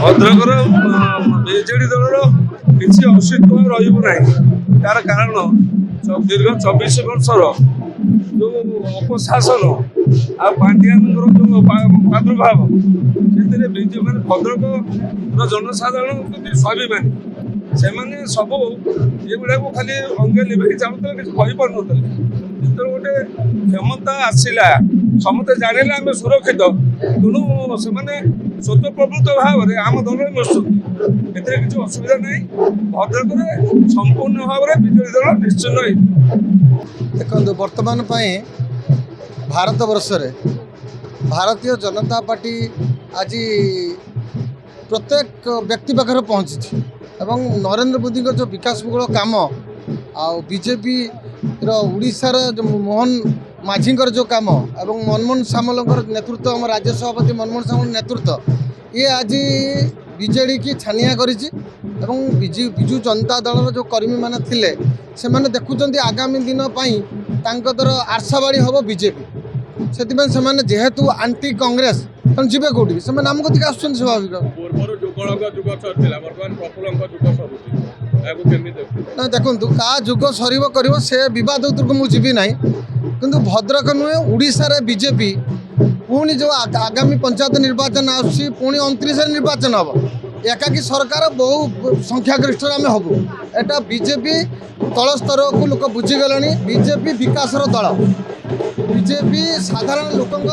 ଭଦ୍ରକର ବିଜେଡି ଦଳର କିଛି ଅସ୍ତିତ୍ୱ ରହିବ ନାହିଁ। ତାର କାରଣ ଦୀର୍ଘ 24 ବର୍ଷର ଯେଉଁ ଅପଶାସନ ଆଉ ପାଣ୍ଡିଆନଙ୍କର ଯେଉଁ ପ୍ରାଦୁର୍ଭାବ, ସେଥିରେ ବିଜେପି ମାନେ ଭଦ୍ରକର ଜନସାଧାରଣ ପ୍ରତି ସ୍ୱାଭିମାନୀ। ସେମାନେ ସବୁ ଏଗୁଡ଼ାକୁ ଖାଲି ଅଙ୍ଗେ ଲିଭେଇ ଚାଲୁଥିଲେ, କିଛି କହିପାରୁନଥିଲେ। ଯେତେବେଳେ ଗୋଟେ କ୍ଷମତା ଆସିଲା, ସମସ୍ତେ ଜାଣିଲେ ଆମେ ସୁରକ୍ଷିତ, ତେଣୁ ସେମାନେ ସ୍ୱତଃପ୍ରବୃତ୍ତ ଭାବରେ ଆମ ଦଳରେ ମିଶୁଛନ୍ତି। ଏଥିରେ କିଛି ଅସୁବିଧା ନାହିଁ। ଭଦ୍ରକରେ ସମ୍ପୂର୍ଣ୍ଣ ଭାବରେ ବିଜେଡି ଦଳ ନିଶ୍ଚିନ୍ତ ହେଇଛି। ଦେଖନ୍ତୁ, ବର୍ତ୍ତମାନ ପାଇଁ ଭାରତ ବର୍ଷରେ ଭାରତୀୟ ଜନତା ପାର୍ଟି ଆଜି ପ୍ରତ୍ୟେକ ବ୍ୟକ୍ତି ପାଖରେ ପହଞ୍ଚିଛି ଏବଂ ନରେନ୍ଦ୍ର ମୋଦିଙ୍କ ଯେଉଁ ବିକାଶମୂଳକ କାମ ଆଉ ବିଜେପିର ଓଡ଼ିଶାର ମୋହନ ମାଝୀଙ୍କର ଯେଉଁ କାମ ଏବଂ ମନମୋହନ ସାମଲଙ୍କର ନେତୃତ୍ୱ, ଆମ ରାଜ୍ୟ ସଭାପତି ମନମୋହନ ସାମଲ ନେତୃତ୍ୱ, ଇଏ ଆଜି ବିଜେଡ଼ି କି ଛାନିଆ କରିଛି ଏବଂ ବିଜୁ ଜନତା ଦଳର ଯେଉଁ କର୍ମୀମାନେ ଥିଲେ ସେମାନେ ଦେଖୁଛନ୍ତି ଆଗାମୀ ଦିନ ପାଇଁ ତାଙ୍କର ଆଶାବାଡ଼ି ହେବ ବିଜେପି। ସେଥିପାଇଁ ସେମାନେ ଯେହେତୁ ଆଣ୍ଟି କଂଗ୍ରେସ, ତେଣୁ ଯିବେ କେଉଁଠି? ସେମାନେ ଆମ କତିକି ଆସୁଛନ୍ତି ସ୍ୱାଭାବିକ। ନା ଦେଖନ୍ତୁ, କାହା ଯୁଗ ସରିବ କରିବ ସେ ବିବାଦ ଭିତରକୁ ମୁଁ ଯିବି ନାହିଁ, କିନ୍ତୁ ଭଦ୍ରକ ନୁହେଁ ଓଡ଼ିଶାରେ ବିଜେପି ପୁଣି ଯେଉଁ ଆଗାମୀ ପଞ୍ଚାୟତ ନିର୍ବାଚନ ଆସୁଛି, ପୁଣି 29ରେ ନିର୍ବାଚନ ହେବ। ଏକାକୀ ସରକାର ବହୁ ସଂଖ୍ୟାଗରିଷ୍ଠରେ ଆମେ ହେବୁ। ଏଟା ବିଜେପି ତଳ ସ୍ତରକୁ ଲୋକ ବୁଝିଗଲେଣି। ବିଜେପି ବିକାଶର ଦଳ, ବିଜେପି ସାଧାରଣ ଲୋକଙ୍କ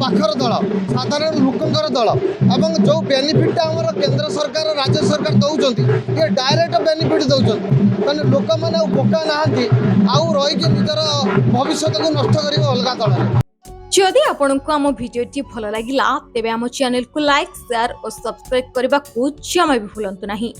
ପାଖର ଦଳ, ସାଧାରଣ ଲୋକଙ୍କର ଦଳ ଏବଂ ଯେଉଁ ବେନିଫିଟ୍ଟା ଆମର କେନ୍ଦ୍ର ସରକାର ରାଜ୍ୟ ସରକାର ଦେଉଛନ୍ତି, ଇଏ ଡାଇରେକ୍ଟ ବେନିଫିଟ୍ ଦେଉଛନ୍ତି। ମାନେ ଲୋକମାନେ ଆଉ ବୋକା ନାହାନ୍ତି ଆଉ ରହିକି ନିଜର ଭବିଷ୍ୟତକୁ ନଷ୍ଟ କରିବେ ଅଲଗା ଦଳରେ। जदि आपंक आम भिडी भल लगा तेब आम चैनल को लाइक, शेयर और सब्सक्राइब करने को जमा भी भूलु नहीं।